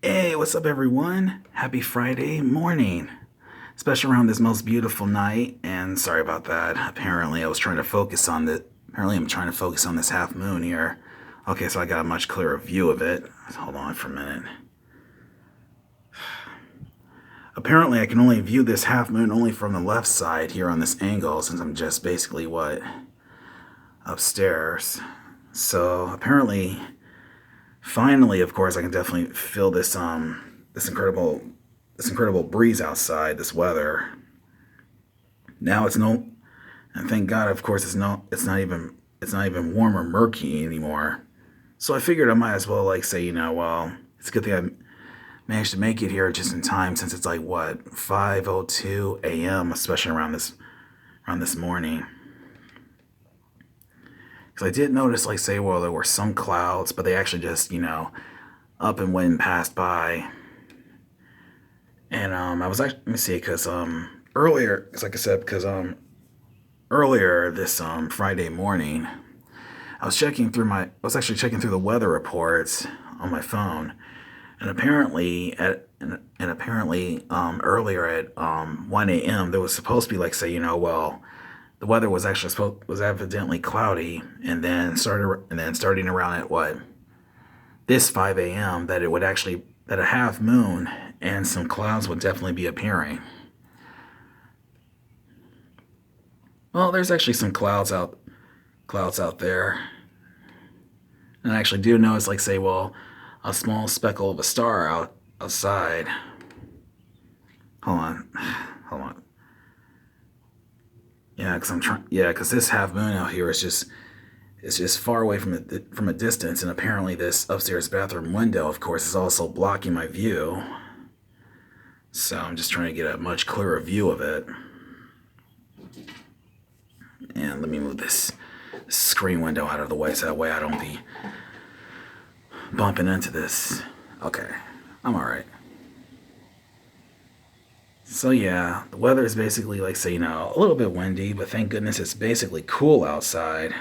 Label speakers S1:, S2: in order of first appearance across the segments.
S1: Hey, what's up, everyone? Happy Friday morning, especially around this most beautiful night. And sorry about that. Apparently, I was trying to focus on the. Apparently, I'm trying to focus on this half moon here. Okay, so I got a much clearer view of it. Hold on for a minute. Apparently, I can only view this half moon only from the left side here on this angle, since I'm just basically upstairs. So apparently, finally, of course, I can definitely feel this incredible breeze outside, this weather. Now it's no, and thank God, of course, it's not even warm or murky anymore. So I figured I might as well say, well, it's a good thing I managed to make it here just in time, since it's like what 5:02 a.m., especially around this morning. Because I did notice, well, there were some clouds, but they actually just up and went and passed by. And I was actually, let me see, because earlier, cause like I said, because earlier this Friday morning, I was actually checking through the weather reports on my phone, and apparently earlier at 1 a.m. there was supposed to be well, the weather was actually was evidently cloudy, and then starting around at what this 5 a.m. that a half moon and some clouds would definitely be appearing. Well, there's actually some clouds out there. And I actually do notice, well, a small speckle of a star outside. Hold on, hold on. Yeah, because I'm trying. Yeah, because this half moon out here is just far away from a distance, and apparently this upstairs bathroom window, of course, is also blocking my view. So I'm just trying to get a much clearer view of it. And let me move this screen window out of the way so that way I don't be bumping into this. Okay, I'm alright. So yeah, the weather is basically a little bit windy, but thank goodness it's basically cool outside.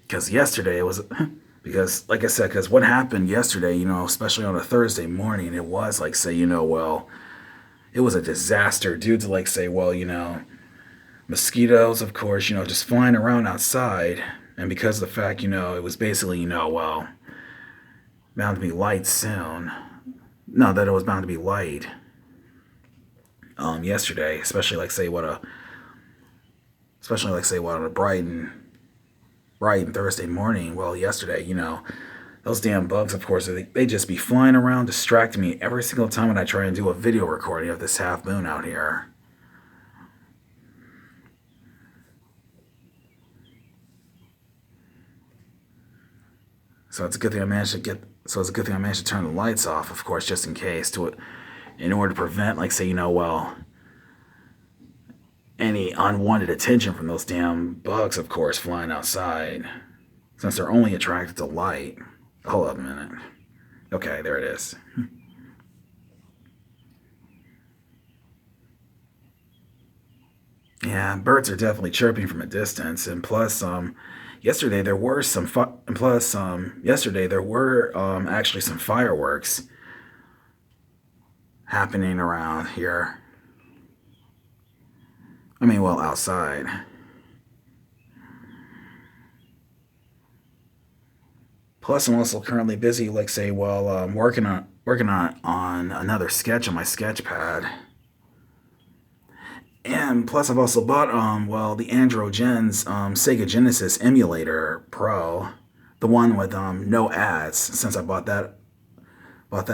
S1: Because yesterday it was, because like I said, because what happened yesterday, especially on a Thursday morning, it was well, it was a disaster due to mosquitoes, of course, just flying around outside. And because of the fact, it was basically, well, bound to be light soon. No, that it was bound to be light. Yesterday, especially on a bright and Thursday morning. Well, yesterday, those damn bugs, of course, they just be flying around, distracting me every single time when I try and do a video recording of this half moon out here. So it's a good thing I managed to turn the lights off, of course, just in case in order to prevent, well, any unwanted attention from those damn bugs, of course, flying outside, since they're only attracted to light. Hold up a minute. Okay, there it is. Yeah, birds are definitely chirping from a distance, and plus, yesterday there were actually some fireworks happening around here. I mean, well, outside. Plus, I'm also currently busy, working on another sketch on my sketch pad. And plus, I've also bought the Android Gen's Sega Genesis Emulator Pro, the one with no ads, since I bought that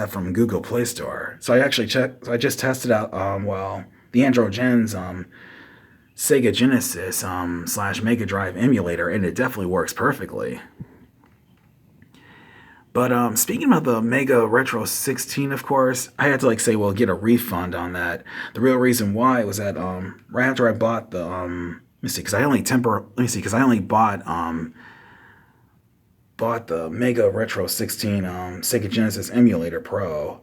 S1: from Google Play Store. So I actually checked. So I just tested out the Android Gen's Sega Genesis / Mega Drive emulator, and it definitely works perfectly. But speaking about the Mega Retro 16, of course, I had to get a refund on that. The real reason why was that right after I bought the let me see, because I only bought the Mega Retro 16 Sega Genesis Emulator Pro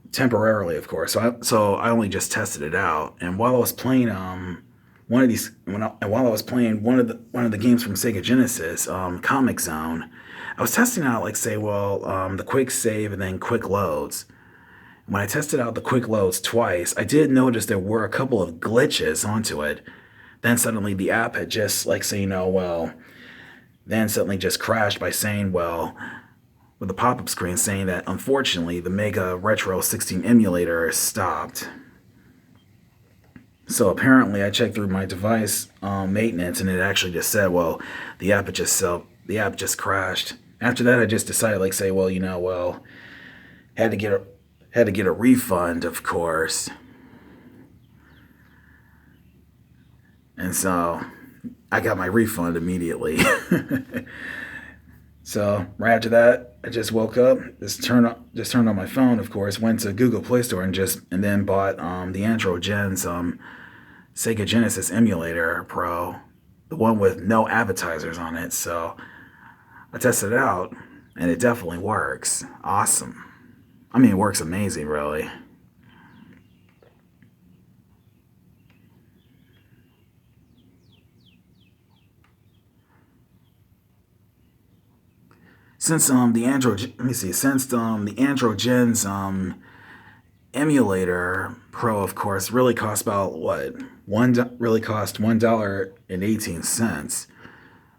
S1: temporarily, of course. So I only just tested it out, and while I was playing while I was playing one of the games from Sega Genesis, Comic Zone, I was testing out, like, say, the quick save and then quick loads. When I tested out the quick loads twice, I did notice there were a couple of glitches onto it. Then suddenly the app had just, like, say, then suddenly just crashed by saying, with a pop-up screen saying that, unfortunately, the Mega Retro 16 emulator is stopped. So apparently, I checked through my device maintenance, and it actually just said, the app just crashed. After that, I just decided, like, say, had to get a refund, of course, and so I got my refund immediately. So right after that, I just woke up, just turned on my phone, of course, went to Google Play Store and then bought the Andro Gens Sega Genesis Emulator Pro, the one with no advertisers on it. So I tested it out, and it definitely works. Awesome. I mean, it works amazing, really. Since the Android, let me see. Since the Andro Gens Emulator Pro, of course, really cost about really cost $1.18.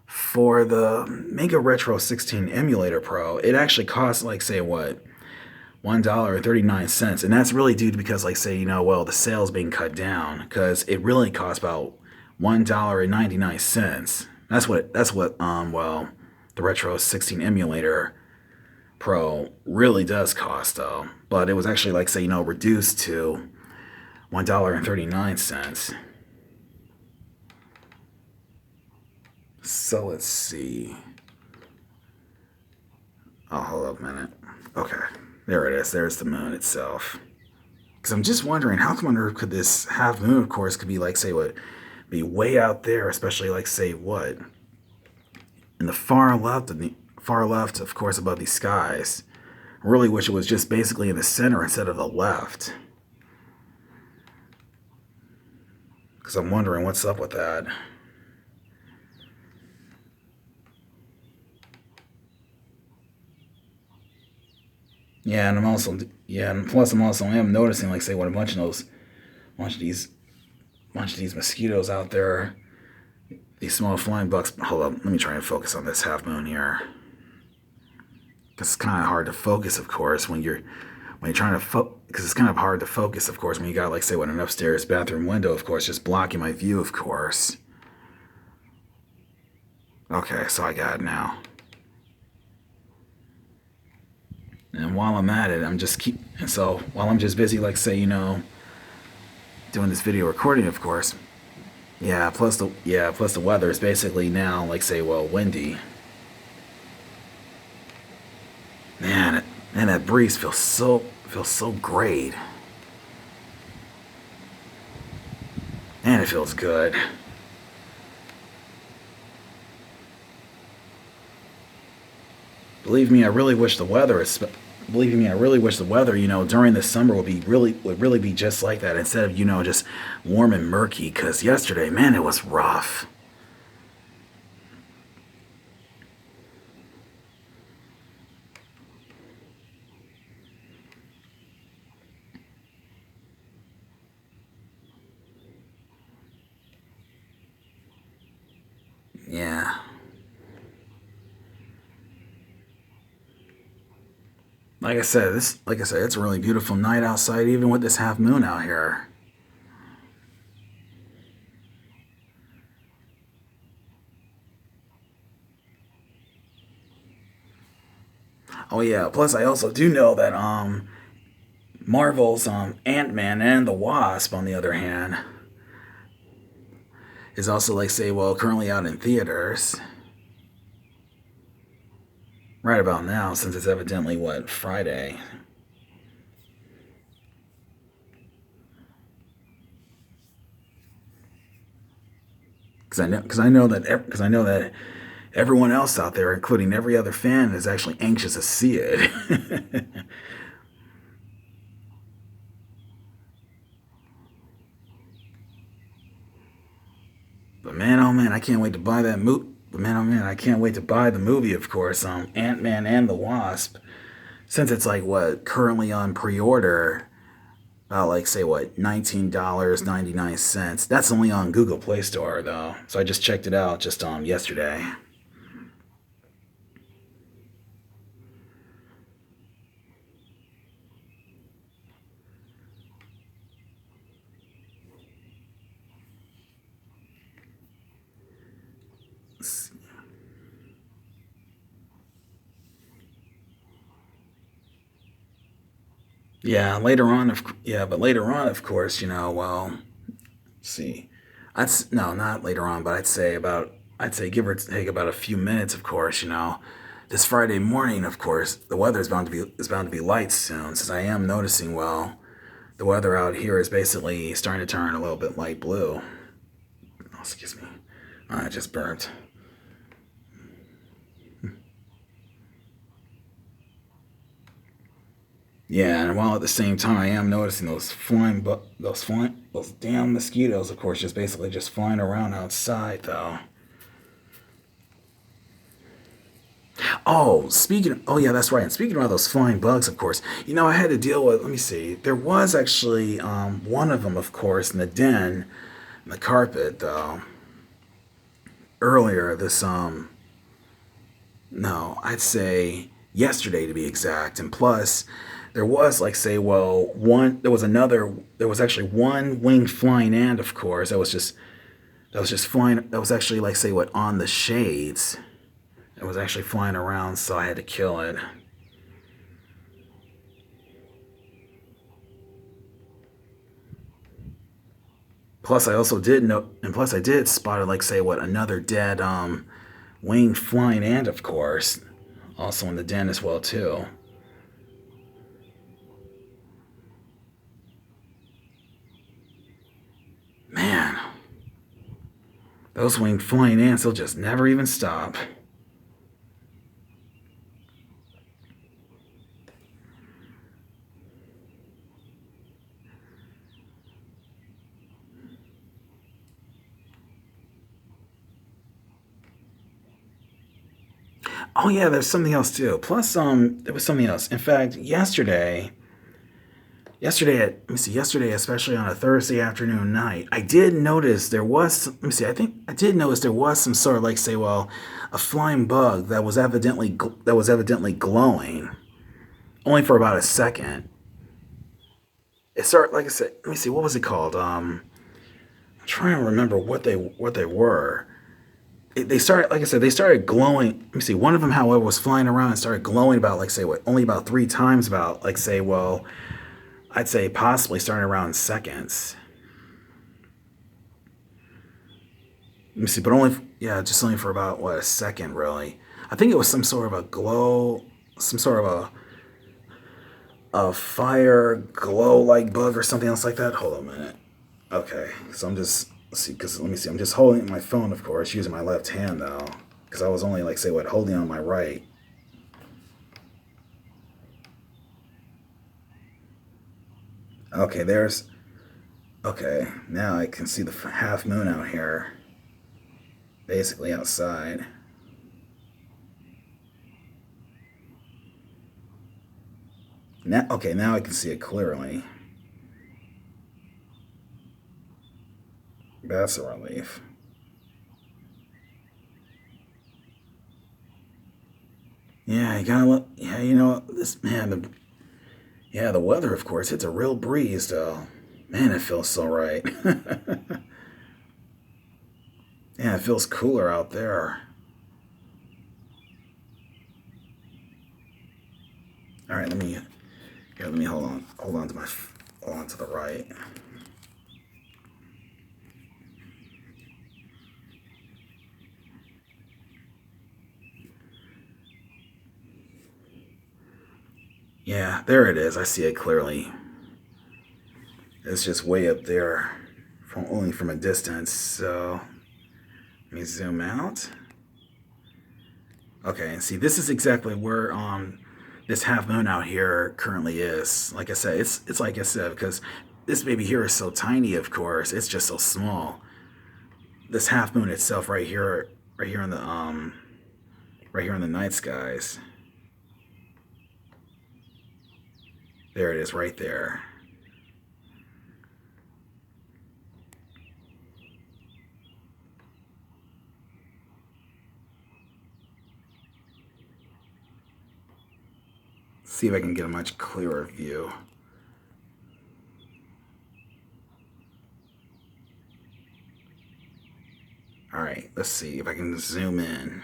S1: For the Mega Retro 16 Emulator Pro, it actually costs, like, say, $1.39, and that's really due to because, like, say, the sales being cut down, because it really costs about $1.99. That's what the Retro 16 Emulator Pro really does cost, though. But it was actually, like, say, reduced to $1.39. So let's see. Oh, hold up a minute. Okay, there it is. There's the moon itself. Because I'm just wondering, how come on Earth could this half moon, of course, could be, like, say, be way out there, especially, like, say, in the far left, of course, above these skies. I really wish it was just basically in the center instead of the left. Because I'm wondering what's up with that. Yeah, and plus I'm also am noticing, like, say, what a bunch of these mosquitoes out there, these small flying bugs. Hold up, let me try and focus on this half moon here. Because it's kind of hard to focus, of course, when you're trying to because it's kind of hard to focus, of course, when you got, like, say, an upstairs bathroom window, of course, just blocking my view, of course. Okay, so I got it now. And while I'm at it, while I'm just busy, like, say, doing this video recording, of course. Yeah, plus the weather is basically now, like, say, windy. Man, that breeze feels so great. And it feels good. Believe me, I really wish the weather during the summer would really be just like that, instead of, just warm and murky, because yesterday, man, it was rough. Yeah. Like I said, it's a really beautiful night outside, even with this half moon out here. Oh yeah. Plus, I also do know that Marvel's Ant-Man and the Wasp, on the other hand, is also, like, say, currently out in theaters right about now, since it's evidently Friday. Because I know that everyone else out there, including every other fan, is actually anxious to see it. But man, oh man, I can't wait to buy that movie. But man, oh man, I can't wait to buy the movie. Of course, Ant-Man and the Wasp, since it's like what currently on pre-order. Like say what $19.99. That's only on Google Play Store though. So I just checked it out just yesterday. But later on, of course, well, see, no, not later on, but I'd say give or take about a few minutes, of course, this Friday morning, of course, the weather is bound to be light soon, since I am noticing, well, the weather out here is basically starting to turn a little bit light blue. Oh, excuse me, I just burped. Yeah, and while at the same time I am noticing those damn mosquitoes, of course, just basically just flying around outside, though. Oh yeah, that's right. And speaking about those flying bugs, of course, I had to deal with. Let me see. There was actually one of them, of course, in the den, in the carpet, though. Earlier this no, I'd say yesterday to be exact, and plus. There was like say well one there was actually one winged flying ant of course that was just flying that was actually like say what on the shades. It was actually flying around, so I had to kill it. Plus, I also did know, and plus, I did spot like say what another dead winged flying ant, of course, also in the den as well too. Man, those winged flying ants, they'll just never even stop. Oh yeah, there's something else too. Plus, there was something else. In fact, yesterday, especially on a Thursday afternoon night, I did notice there was. Let me see. I think I did notice there was some sort of like say, well, a flying bug that was evidently glowing, only for about a second. It started, like I said. Let me see. What was it called? I'm trying to remember what they were. They started, like I said, they started glowing. Let me see. One of them, however, was flying around and started glowing about like say what only about three times about like say well I'd say possibly starting around seconds. Let me see, but only yeah, just only for about what a second really. I think it was some sort of a glow, some sort of a fire glow like bug or something else like that. Hold on a minute. Okay, so I'm just let's see because let me see. I'm just holding my phone, of course, using my left hand though, because I was only like say what holding on my right. Okay, there's okay. Now I can see the half moon out here, basically outside. Now, okay, now I can see it clearly. That's a relief. Yeah, you gotta look. Yeah, this man. The weather, of course, it's a real breeze, though. Man, it feels so right. Yeah, it feels cooler out there. All right, let me hold on to the right. Yeah, there it is. I see it clearly. It's just way up there, from only from a distance. So let me zoom out. Okay, and see, this is exactly where this half moon out here currently is. Like I said, it's like I said because this baby here is so tiny. Of course, it's just so small. This half moon itself, right here. right here in the right here in the night skies. There it is, right there. See if I can get a much clearer view. All right, let's see if I can zoom in.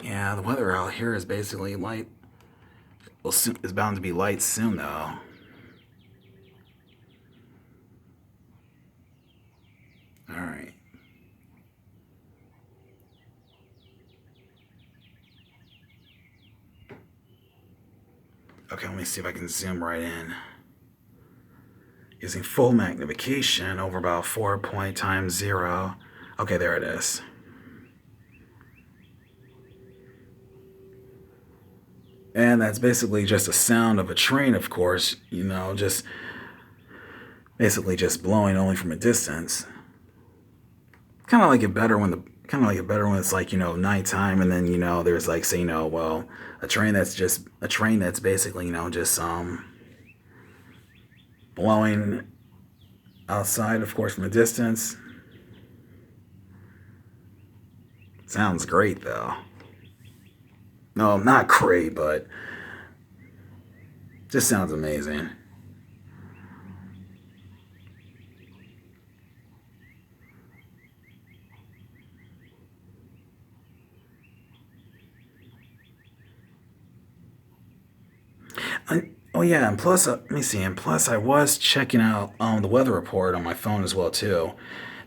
S1: Yeah, the weather out here is basically light. Well, it's bound to be light soon, though. All right. Okay, let me see if I can zoom right in. Using full magnification over about 4 point times 0. Okay, there it is. And that's basically just a sound of a train, of course, you know, just basically just blowing only from a distance. Kind of like it better when it's like, you know, nighttime, and then, you know, there's like, say, you know, well, a train that's basically, you know, just blowing outside, of course, from a distance. Sounds great, though. No, not great, but just sounds amazing. Oh yeah, and plus, let me see. And plus, I was checking out the weather report on my phone as well too.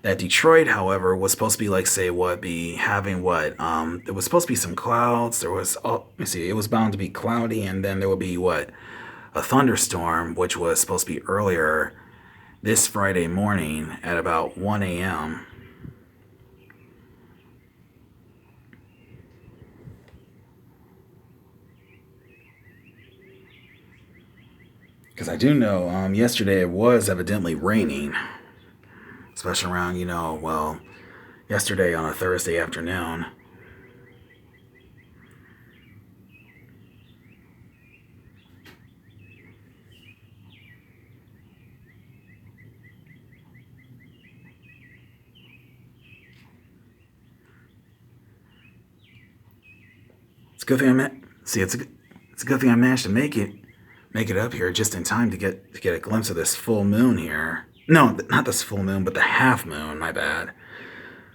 S1: That Detroit, however, was supposed to be like, say, what, be having what? There was supposed to be some clouds. There was, let me see, it was bound to be cloudy, and then there would be what? A thunderstorm, which was supposed to be earlier this Friday morning at about 1 a.m. Because I do know yesterday it was evidently raining, especially around, you know, well, yesterday on a Thursday afternoon. It's a good thing it's a good thing I managed to make it up here just in time to get a glimpse of this full moon here. No, not this full moon, but the half moon. My bad.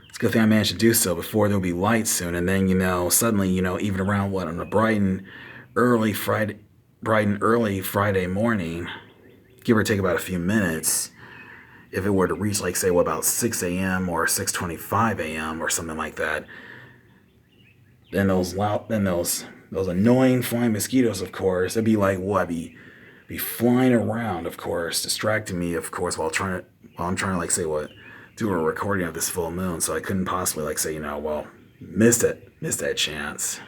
S1: It's a good thing I managed to do so before there'll be light soon, and then, you know, suddenly, you know, even around what, on a early Friday, bright and early Friday morning, give or take about a few minutes, if it were to reach, like, say, what, about 6 a.m. or 6:25 a.m. or something like that, then those annoying flying mosquitoes, of course, they'd be like, what, be flying around, of course, distracting me, of course, while I'm trying to, like, say, what, do a recording of this full moon. So I couldn't possibly, like, say, you know, well, missed that chance.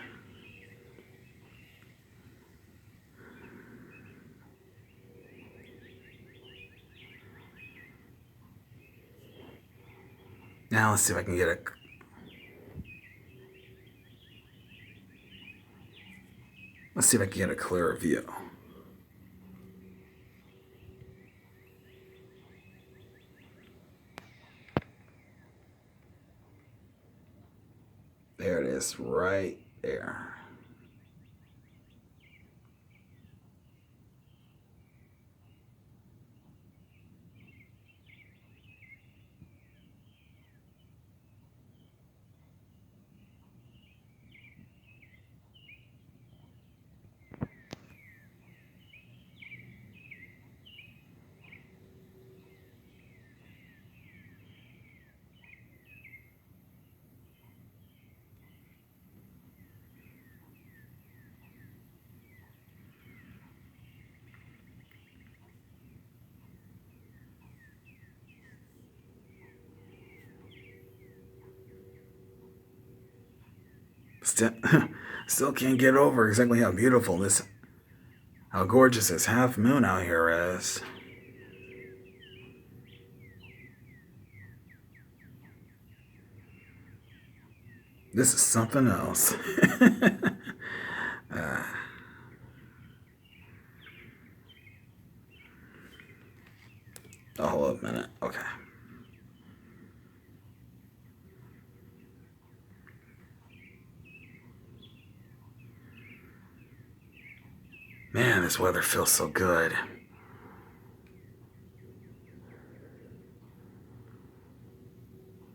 S1: Now let's see if I can get a clearer view. There it is, right there. Still, still can't get over exactly how beautiful this how gorgeous this half moon out here is. This is something else. uh, oh, hold up a minute. Okay. Man, this weather feels so good.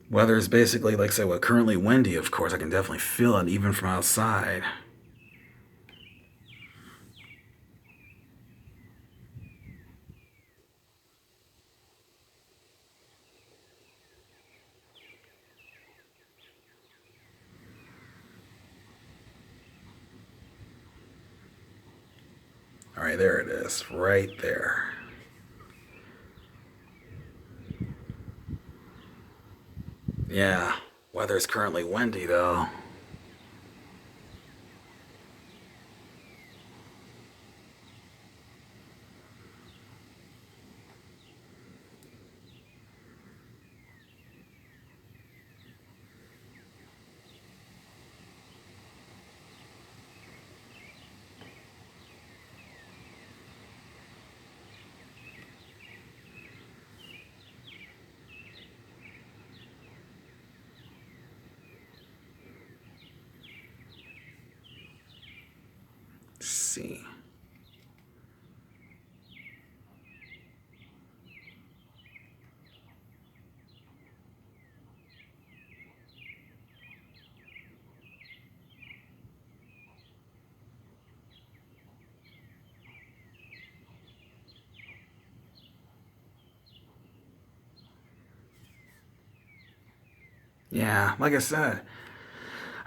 S1: Weather is basically, like I said, currently windy, of course. I can definitely feel it even from outside. All right, there it is, right there. Yeah, weather is currently windy, though. Let's see. Yeah, like I said,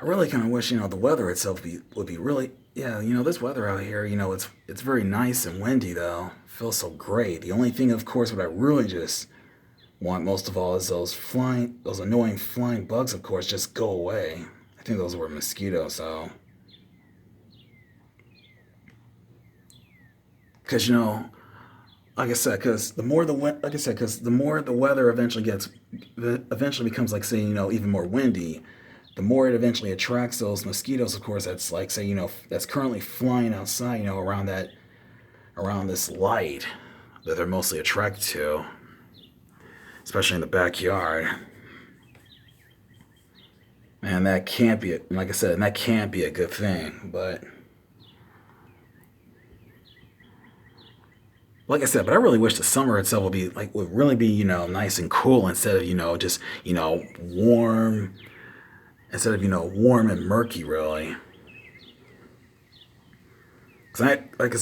S1: I really kind of wish the weather itself would be really yeah. This weather out here, it's very nice and windy though. Feels so great. The only thing, of course, what I really just want most of all is those annoying flying bugs. Of course, just go away. I think those were mosquitoes. So, because like I said, because the more the weather eventually becomes like say even more windy, the more it eventually attracts those mosquitoes. Of course, that's like say that's currently flying outside around this light that they're mostly attracted to, especially in the backyard. And that can't be like I said, and that can't be a good thing. But like I said, but I really wish the summer itself would really be nice and cool instead of just warm instead of warm and murky really. Because like I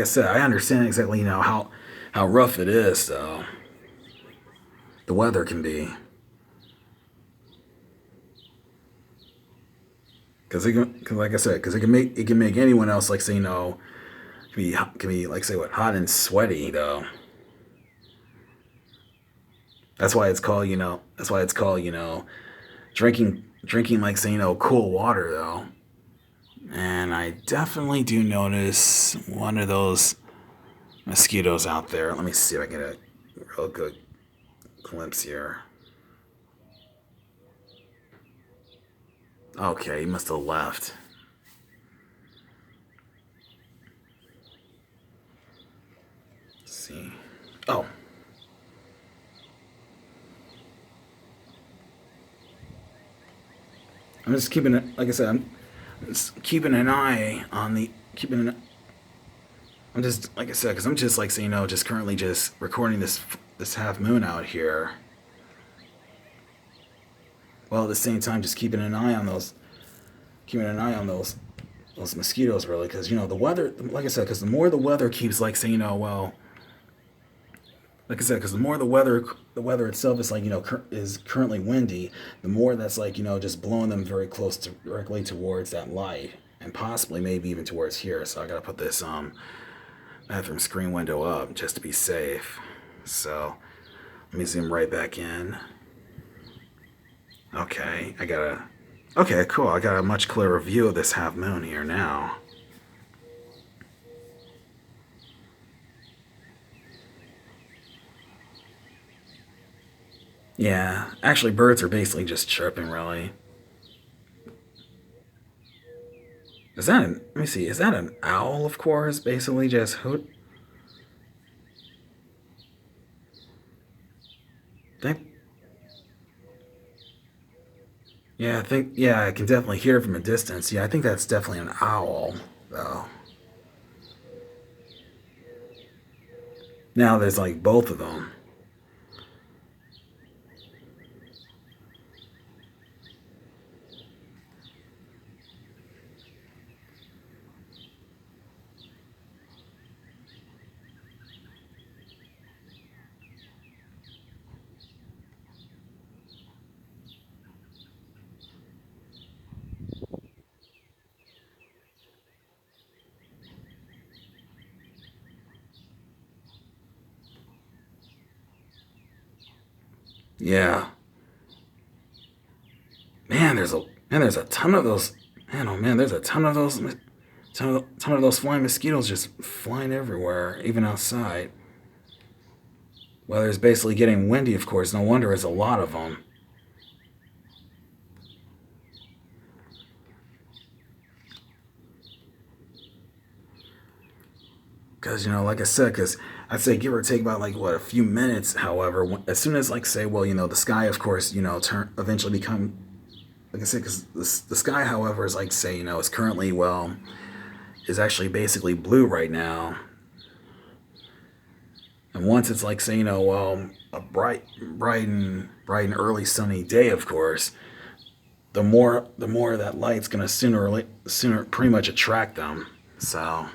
S1: said, I understand exactly how rough it is though the weather can be. Because like I said, because it can make anyone else like say can be like say what hot and sweaty though. That's why it's called drinking like say cool water though. And I definitely do notice one of those mosquitoes out there. Let me see if I can get a real good glimpse here. Okay, he must have left. Let's see. Oh. I'm just keeping it, like I said, I'm just keeping an eye on the, keeping an, I'm just, like I said, because I'm just like, so, just currently just recording this half moon out here. While at the same time, just keeping an eye on those mosquitoes really because the weather like I said because the more the weather keeps like saying like I said because the weather itself is like is currently windy the more that's like just blowing them very close to directly towards that light and possibly maybe even towards here so I gotta put this bathroom screen window up just to be safe so let me zoom right back in okay cool I got a much clearer view of this half moon here now. Yeah, actually, birds are basically just chirping, really. Is that an? Let me see. Is that an owl? Of course, basically just hoot. Think. Yeah, I think. Yeah, I can definitely hear it from a distance. Yeah, I think that's definitely an owl, though. Now there's like both of them. Yeah, there's a ton of those. Man, oh man, there's a ton of those. Ton of those flying mosquitoes just flying everywhere, even outside. Weather's basically getting windy, of course. No wonder there's a lot of them. Because, like I said, because I'd say give or take about like what a few minutes. However, as soon as like say, well, the sky, of course, turn eventually become like I said, because the sky, however, is like say, is currently is actually basically blue right now. And once it's like say, a bright and early sunny day, of course, the more that light's gonna sooner pretty much attract them. So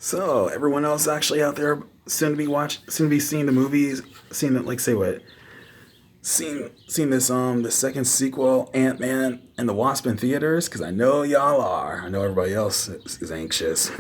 S1: So everyone else actually out there soon to be seeing the movies, seeing that like say what, seeing this second sequel Ant Man and the Wasp in theaters because I know y'all are. I know everybody else is anxious.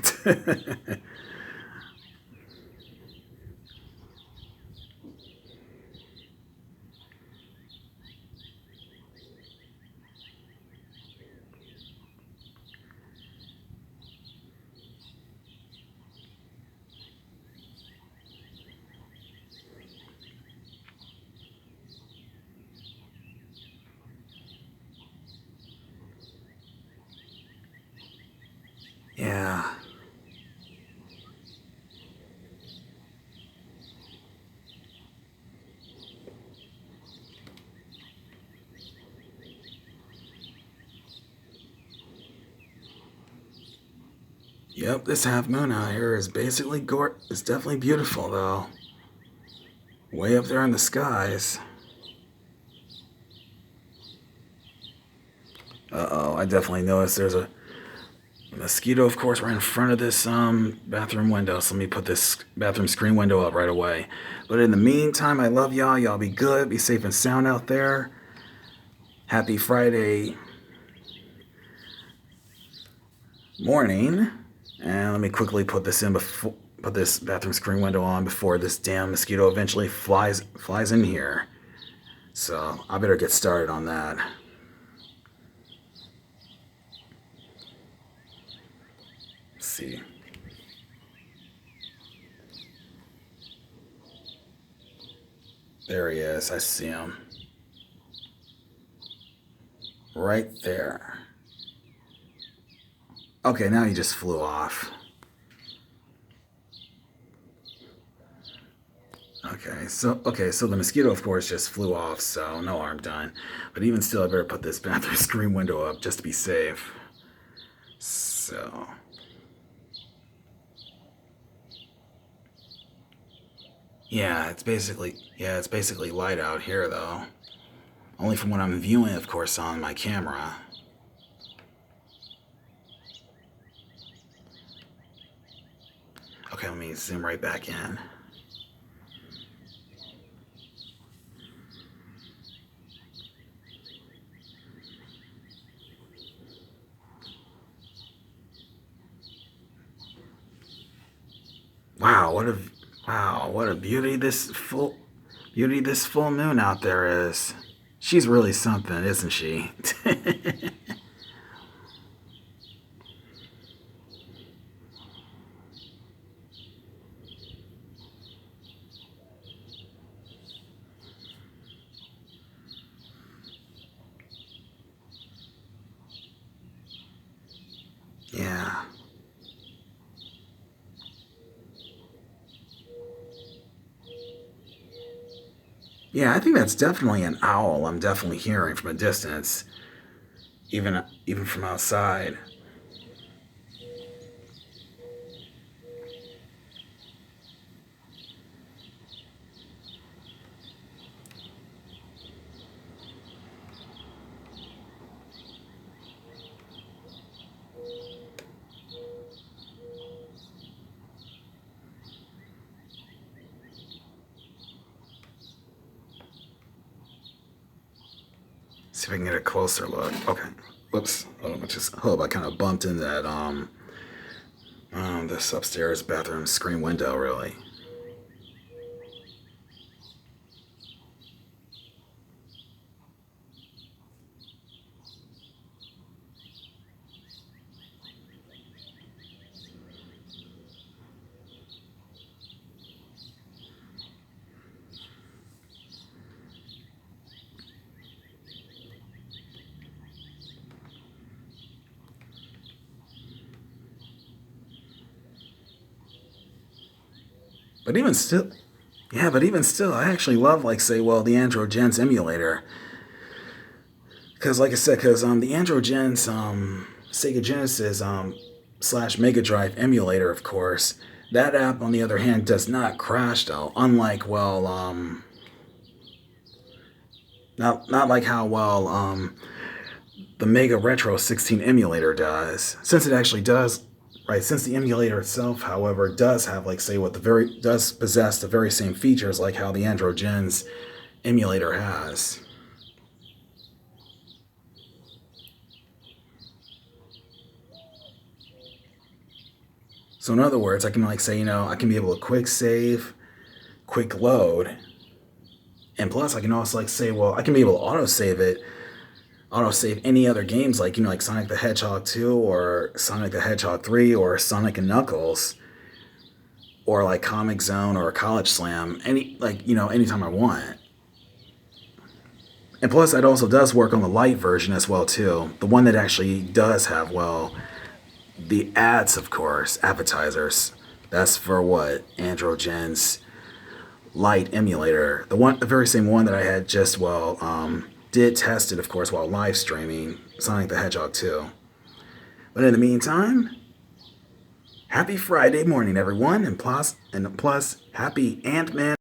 S1: Yeah. Yep, this half moon out here is basically it's definitely beautiful though. Way up there in the skies. Uh-oh, I definitely noticed there's a mosquito, of course, right in front of this bathroom window. So let me put this bathroom screen window up right away. But in the meantime, I love y'all. Y'all be good. Be safe and sound out there. Happy Friday morning. And let me quickly put this bathroom screen window on before this damn mosquito eventually flies in here. So I better get started on that. Let's see. There he is. I see him. Right there. Okay, now he just flew off. Okay, so the mosquito, of course, just flew off, so no harm done. But even still, I better put this bathroom screen window up just to be safe. So, yeah, it's basically light out here though. Only from what I'm viewing, of course, on my camera. Okay, let me zoom right back in. Wow, what a beauty this full moon out there is. She's really something, isn't she? Yeah, I think that's definitely an owl. I'm definitely hearing from a distance, even from outside. See if I can get a closer look. Okay. Whoops. Oh, I just hope I kind of bumped into that this upstairs bathroom screen window really. But even still, yeah, but even still, I actually love like say, well, the Android Gens emulator, because like I said, because the Android Gens Sega Genesis slash Mega Drive emulator, of course, that app on the other hand does not crash though. Unlike well, not like how well the Mega Retro 16 emulator does, since it actually does. Right, since the emulator itself, however, does have like say what the very does possess the very same features like how the Android Gens emulator has. So in other words, I can like say, I can be able to quick save, quick load, and plus I can also like say, well, I can be able to auto save it, auto save any other games like like Sonic the Hedgehog 2 or Sonic the Hedgehog 3 or Sonic and Knuckles or like Comic Zone or College Slam, any like, anytime I want. And plus it also does work on the light version as well too. The one that actually does have well the ads, of course, appetizers. That's for what? Android Gens Lite emulator. The very same one that I had just did test it, of course, while live streaming Sonic the Hedgehog 2. But in the meantime, happy Friday morning, everyone, and plus, happy Ant-Man